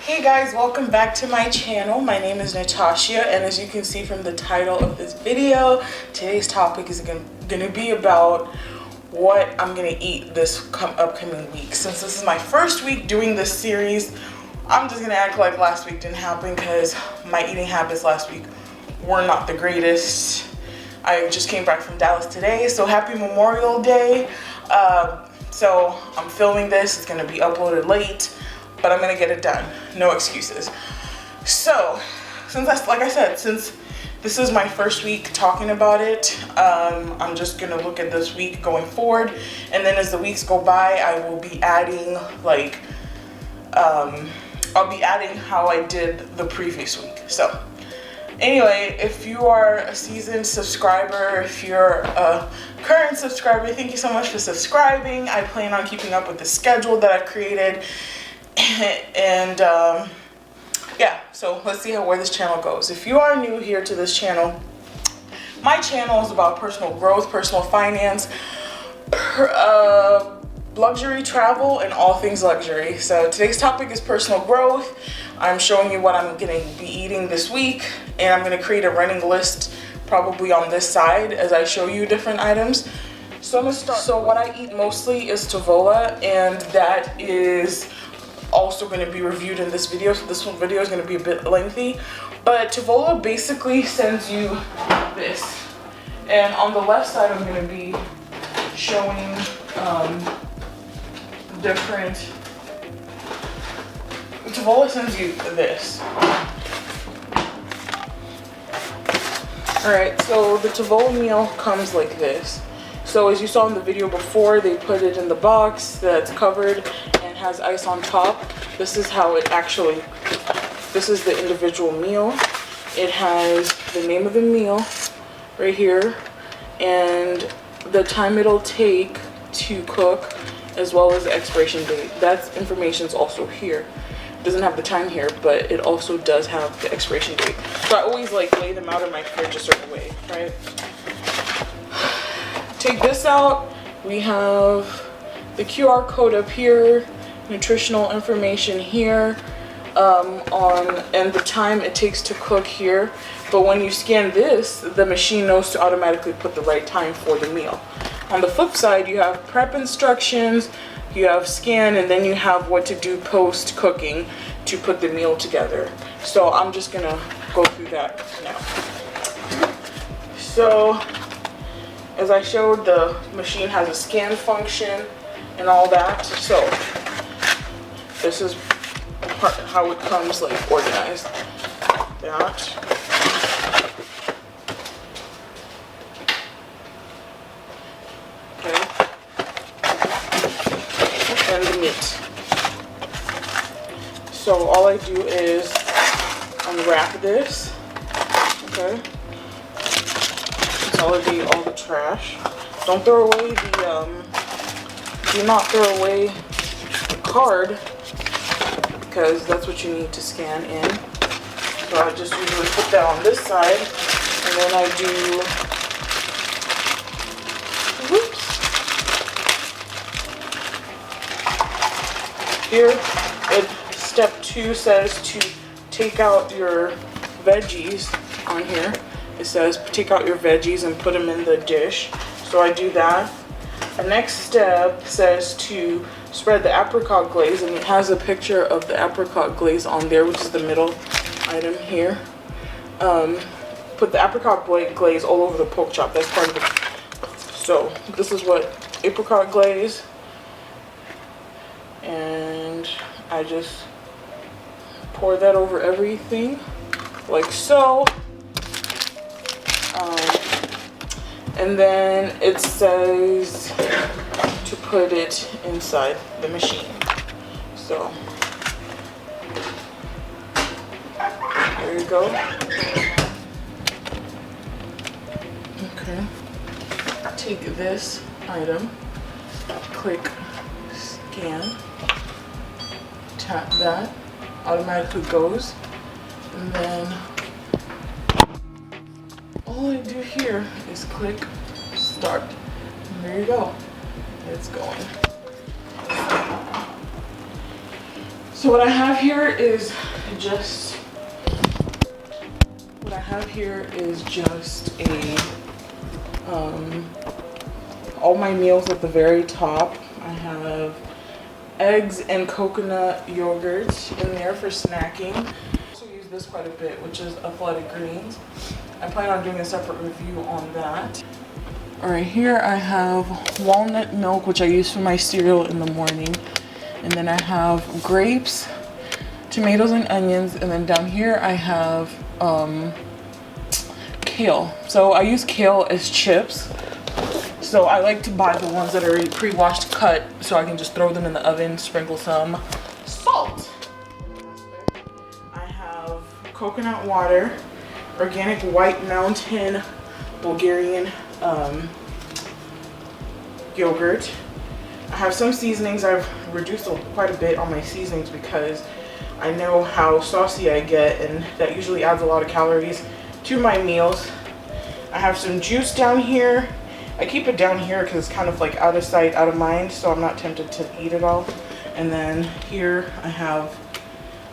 Hey guys, welcome back to my channel. My name is Natashea, and as you can see from the title of this video, today's topic is gonna be about what I'm gonna eat this upcoming week. Since this is my first week doing this series, I'm just gonna act like last week didn't happen because my eating habits last week were not the greatest. I just came back from Dallas today, so happy Memorial Day. So I'm filming this, it's gonna be uploaded late, but I'm gonna get it done, no excuses. So, since this is my first week talking about it, I'm just gonna look at this week going forward, and then as the weeks go by, I will be adding I'll be adding how I did the previous week. So, anyway, if you are a seasoned subscriber, if you're a current subscriber, thank you so much for subscribing. I plan on keeping up with the schedule that I've created. And yeah, so let's see where this channel goes. If you are new here to this channel, my channel is about personal growth, personal finance, luxury travel, and all things luxury. So today's topic is personal growth. I'm showing you what I'm gonna be eating this week, and I'm gonna create a running list probably on this side as I show you different items. So I'm gonna start. So what I eat mostly is Tovala, and that is also going to be reviewed in this video, so this video is going to be a bit lengthy. But Tovala basically sends you this, and on the left side I'm going to be showing different. Tovala sends you this. Alright, so the Tovala meal comes like this. So as you saw in the video before, they put it in the box that's covered and has ice on top. This is how it actually, this is the individual meal. It has the name of the meal right here and the time it'll take to cook, as well as the expiration date. That information is also here. It doesn't have the time here, but it also does have the expiration date. So I always like lay them out in my fridge a certain way, right? Take this out, we have the QR code up here, nutritional information here, and the time it takes to cook here. But when you scan this, the machine knows to automatically put the right time for the meal. On the flip side, you have prep instructions, you have scan, and then you have what to do post cooking to put the meal together. So I'm just gonna go through that now. So, as I showed, the machine has a scan function and all that. So this is how it comes, like, organized. That. Okay. And the meat. So all I do is unwrap this. Okay. Consolidate all the trash. Don't throw away the, do not throw away the card, because that's what you need to scan in. So I just usually put that on this side, and then I do, whoops. Here, step 2 says to take out your veggies on here. It says take out your veggies and put them in the dish. So I do that. The next step says to spread the apricot glaze, and it has a picture of the apricot glaze on there, which is the middle item here. Put the apricot glaze all over the pork chop. That's part of it. So this is what apricot glaze, and I just pour that over everything like so. And then it says to put it inside the machine. So there you go. Okay. Take this item, click scan, tap that, automatically goes, and then all I do here is click start. And there you go. It's going. So what I have here is just a all my meals at the very top. I have eggs and coconut yogurt in there for snacking. I also use this quite a bit, which is athletic greens. I plan on doing a separate review on that. All right, here I have walnut milk, which I use for my cereal in the morning. And then I have grapes, tomatoes and onions. And then down here I have kale. So I use kale as chips. So I like to buy the ones that are already pre-washed, cut, so I can just throw them in the oven, sprinkle some salt. I have coconut water, organic White Mountain Bulgarian yogurt. I have some seasonings. I've reduced quite a bit on my seasonings because I know how saucy I get, and that usually adds a lot of calories to my meals. I have some juice down here. I keep it down here because it's kind of like out of sight, out of mind, so I'm not tempted to eat it all. And then here I have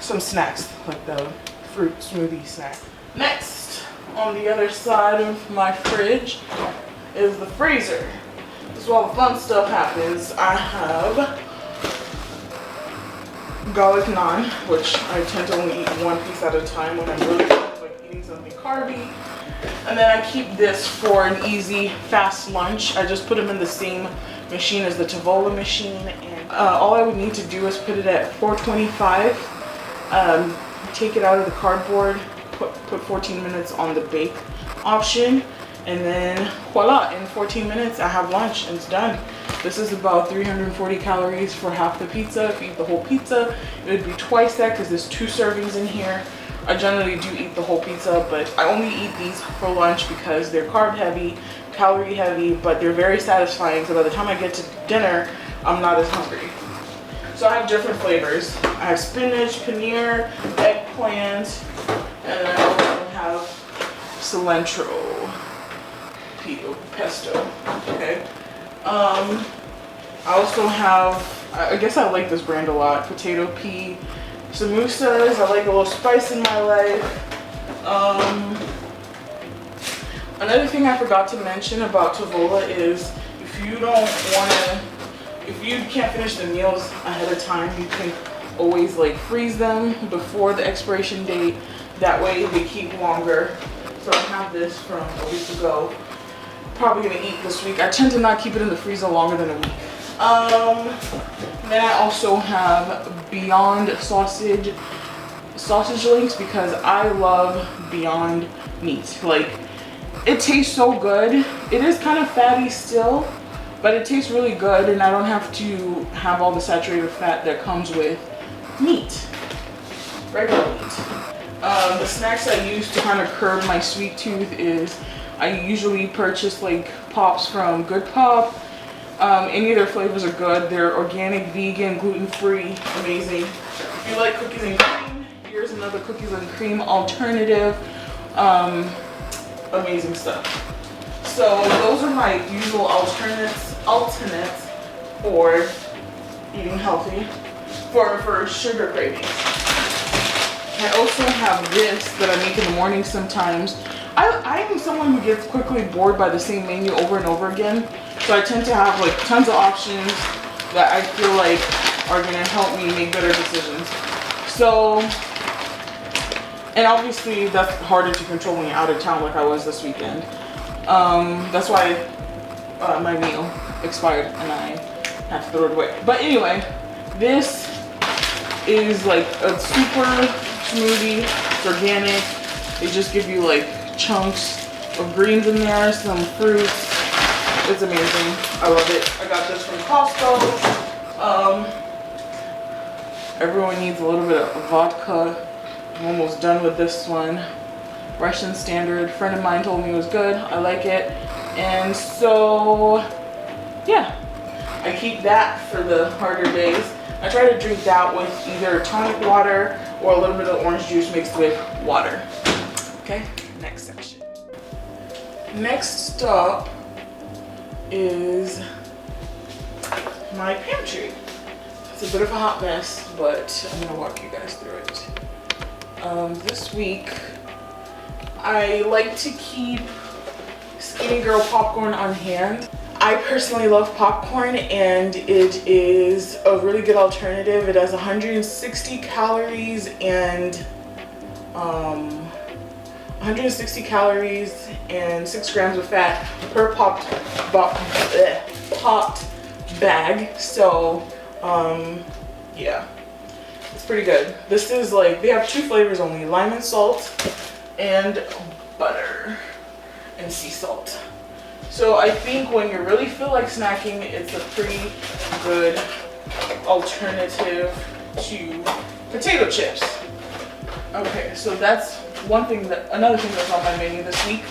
some snacks, like the fruit smoothie snack. Next, on the other side of my fridge is the freezer. This is where all the fun stuff happens. I have garlic naan, which I tend to only eat one piece at a time when I'm really like eating something carby. And then I keep this for an easy, fast lunch. I just put them in the same machine as the Tovala machine. And all I would need to do is put it at 425, take it out of the cardboard, put 14 minutes on the bake option, and then voila, in 14 minutes I have lunch and it's done. This is about 340 calories for half the pizza. If you eat the whole pizza, it would be twice that because there's 2 servings in here. I generally do eat the whole pizza, but I only eat these for lunch because they're carb heavy, calorie heavy, but they're very satisfying. So by the time I get to dinner, I'm not as hungry. So I have different flavors. I have spinach, paneer, eggplant, and then I also have cilantro, pesto, okay? I also have, I guess I like this brand a lot, potato pea samosas. I like a little spice in my life. Another thing I forgot to mention about Tovala is if you can't finish the meals ahead of time, you can always like freeze them before the expiration date. That way they keep longer. So I have this from a week ago. Probably gonna eat this week. I tend to not keep it in the freezer longer than a week. Then I also have Beyond sausage links because I love Beyond meat. Like, it tastes so good. It is kind of fatty still, but it tastes really good, and I don't have to have all the saturated fat that comes with meat, regular meat. The snacks I use to kind of curb my sweet tooth is I usually purchase like Pops from Good Pop. Any of their flavors are good. They're organic, vegan, gluten-free, amazing. If you like cookies and cream, here's another cookies and cream alternative. Amazing stuff. So those are my usual alternates for eating healthy, for sugar cravings. I also have this that I make in the morning sometimes. I'm someone who gets quickly bored by the same menu over and over again. So I tend to have like tons of options that I feel like are gonna help me make better decisions. So, and obviously that's harder to control when you're out of town like I was this weekend. That's why my meal expired and I have to throw it away. But anyway, this is like a super smoothie. It's organic. They just give you like chunks of greens in there, some fruits. It's amazing. I love it. I got this from Costco. Everyone needs a little bit of vodka. I'm almost done with this one. Russian standard. A friend of mine told me it was good. I like it. And so, yeah. I keep that for the harder days. I try to drink that with either tonic water or a little bit of orange juice mixed with water. Okay, next section. Next up is my pantry. It's a bit of a hot mess, but I'm gonna walk you guys through it. This week, I like to keep Skinny Girl popcorn on hand. I personally love popcorn, and it is a really good alternative. It has 160 calories and 6 grams of fat per popped bag. So yeah, it's pretty good. This is like, they have 2 flavors only, lime and salt and butter and sea salt. So I think when you really feel like snacking, it's a pretty good alternative to potato chips. Okay, so that's another thing that's on my menu this week.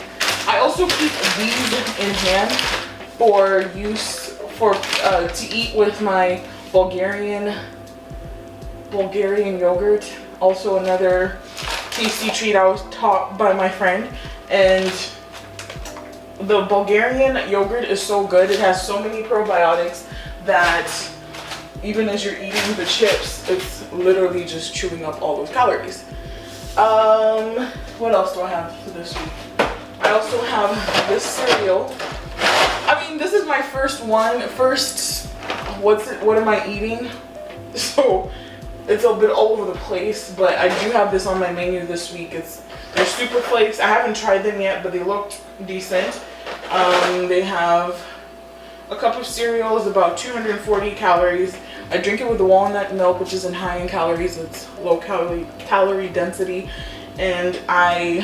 I also keep these in hand for use to eat with my Bulgarian yogurt. Also another tasty treat I was taught by my friend. And the Bulgarian yogurt is so good. It has so many probiotics that even as you're eating the chips, it's literally just chewing up all those calories. What else do I have for this week? I also have this cereal. I mean, this is my first one. What am I eating? So it's a bit all over the place, but I do have this on my menu this week. They're Super Flakes. I haven't tried them yet, but they look decent. They have a cup of cereal is about 240 calories. I drink it with the walnut milk, which isn't high in calories. It's low calorie density. And I'm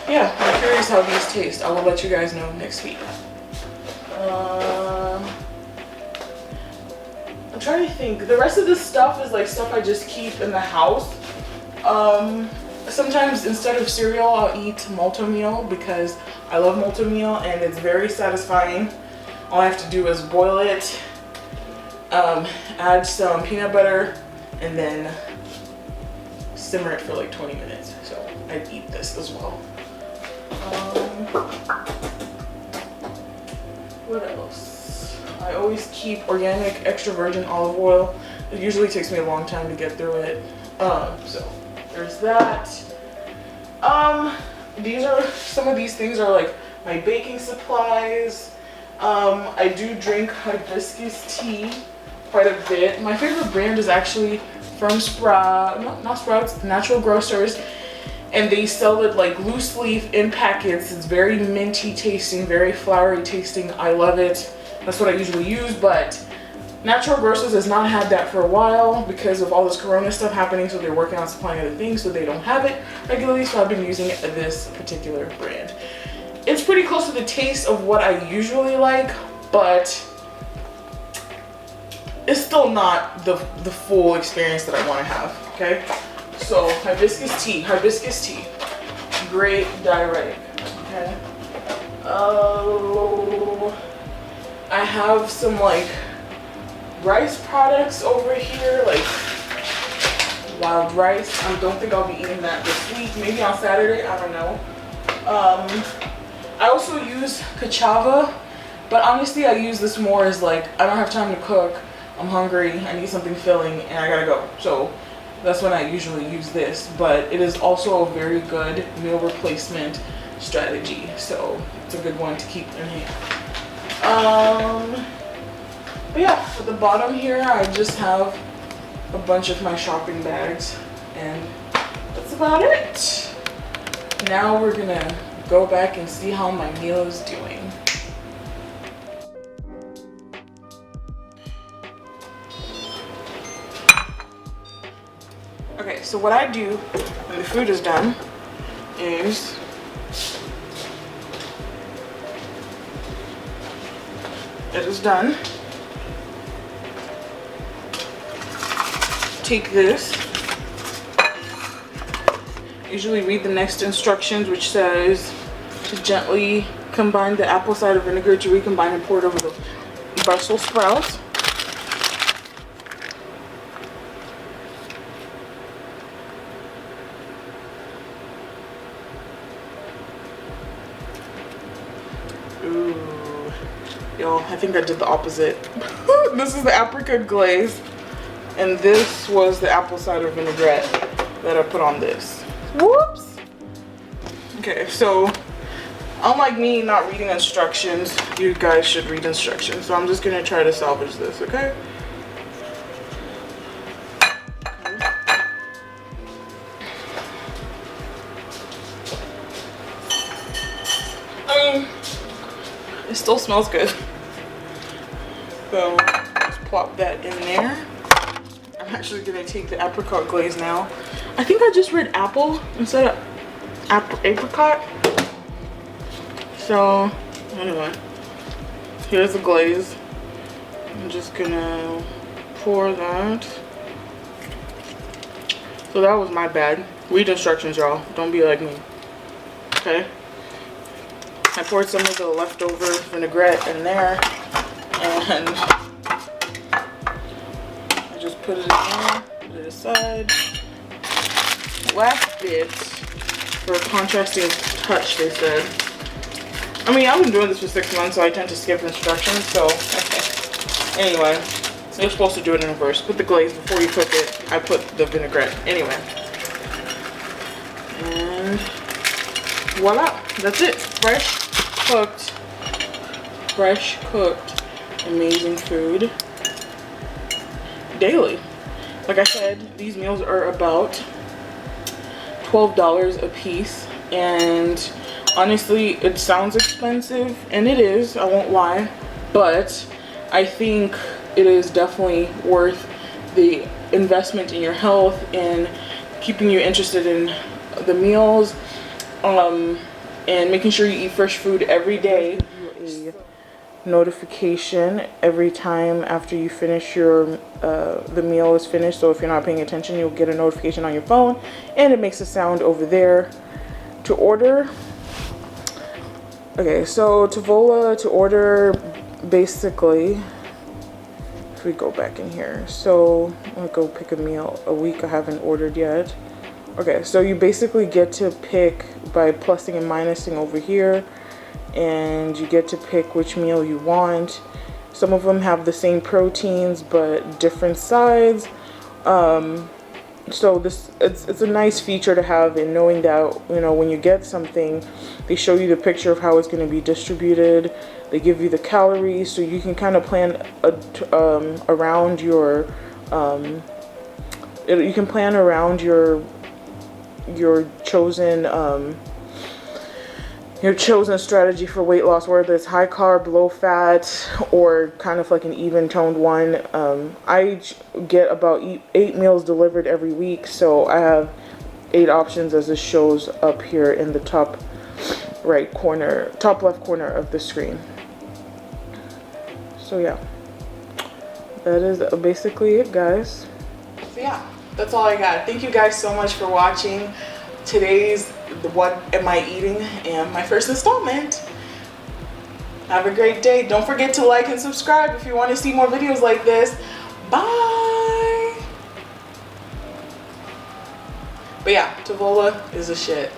curious how these taste. I will let you guys know next week. I'm trying to think. The rest of this stuff is like stuff I just keep in the house. Sometimes instead of cereal, I'll eat multi-meal because I love multi-meal and it's very satisfying. All I have to do is boil it, add some peanut butter, and then simmer it for like 20 minutes. So I'd eat this as well. What else? I always keep organic extra virgin olive oil. It usually takes me a long time to get through it. So there's that. Some of these things are like my baking supplies. I do drink hibiscus tea quite a bit. My favorite brand is actually from Natural Grocers, and they sell it like loose leaf in packets. It's very minty tasting, very flowery tasting. I love it. That's what I usually use, but Natural Grocers has not had that for a while because of all this corona stuff happening, so they're working on supplying other things, so they don't have it regularly, so I've been using this particular brand. It's pretty close to the taste of what I usually like, but it's still not the full experience that I want to have, okay? So hibiscus tea, great diuretic, okay? I have some like rice products over here, like wild rice. I don't think I'll be eating that this week. Maybe on Saturday, I don't know. I also use cassava, but honestly I use this more as like, I don't have time to cook, I'm hungry, I need something filling, and I gotta go. So that's when I usually use this, but it is also a very good meal replacement strategy. So it's a good one to keep in hand. But yeah, at the bottom here, I just have a bunch of my shopping bags, and that's about it. Now we're gonna go back and see how my meal is doing. Okay, so what I do when the food is done is it is done. Take this, usually read the next instructions, which says to gently combine the apple cider vinegar to recombine and pour it over the Brussels sprouts. Ooh, y'all, I think I did the opposite. This is the apricot glaze, and this was the apple cider vinaigrette that I put on this. Whoops. Okay, so unlike me not reading instructions, you guys should read instructions. So I'm just gonna try to salvage this, okay? It still smells good. So let's plop that in there. I'm actually gonna take the apricot glaze now. I think I just read apple instead of apricot. So anyway, here's the glaze. I'm just gonna pour that. So that was my bad. Read instructions, y'all. Don't be like me. Okay. I poured some of the leftover vinaigrette in there, and I just put it in there, put it aside. Last bit for a contrasting touch, they said. I mean, I've been doing this for 6 months, so I tend to skip instructions, so anyway, you're supposed to do it in reverse. Put the glaze before you cook it. I put the vinaigrette anyway. And voila, that's it. Fresh cooked, amazing food daily. Like I said, these meals are about $12 a piece, and honestly, it sounds expensive, and it is, I won't lie, but I think it is definitely worth the investment in your health and keeping you interested in the meals, and making sure you eat fresh food every day. A notification every time after you finish your the meal is finished, so if you're not paying attention, you'll get a notification on your phone, and it makes a sound over there to order. Okay, so Tovala to order, basically, if we go back in here, so I'll go pick a meal a week I haven't ordered yet. Okay, so you basically get to pick by plussing and minusing over here, and you get to pick which meal you want. Some of them have the same proteins but different sides. So it's a nice feature to have, in knowing that, you know, when you get something, they show you the picture of how it's going to be distributed. They give you the calories, so you can kind of plan around your you can plan around your chosen strategy for weight loss, whether it's high carb, low fat, or kind of like an even toned one. I get about 8 meals delivered every week, so I have 8 options, as this shows up here in the top left corner of the screen. So yeah, that is basically it, guys. So yeah, that's all I got. Thank you guys so much for watching today's What Am I Eating and my first installment. Have a great day. Don't forget to like and subscribe if you want to see more videos like this. Bye. But yeah, Tovala is a shit.